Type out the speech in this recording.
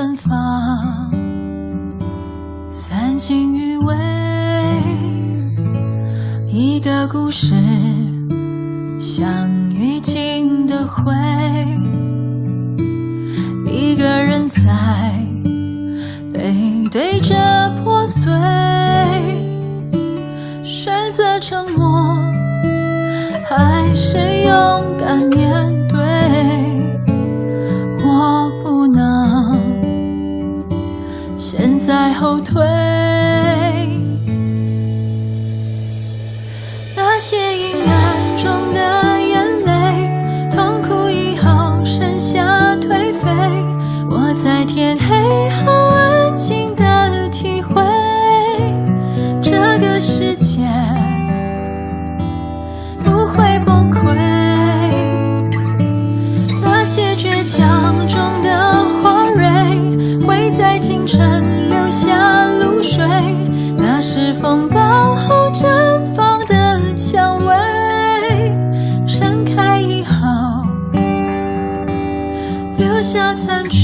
芬芳，散尽余味。一个故事，像雨尽的灰，一个人在背对着破碎，选择沉默还是勇敢面对，我不能现在后退。那些阴暗中的眼泪，痛苦以后剩下颓废，我在天黑后安静地体会，这个世界不会崩溃。那些倔强中的花蕊，会在清晨留下露水，那是风暴后绽放的蔷薇，盛开以后留下残缺。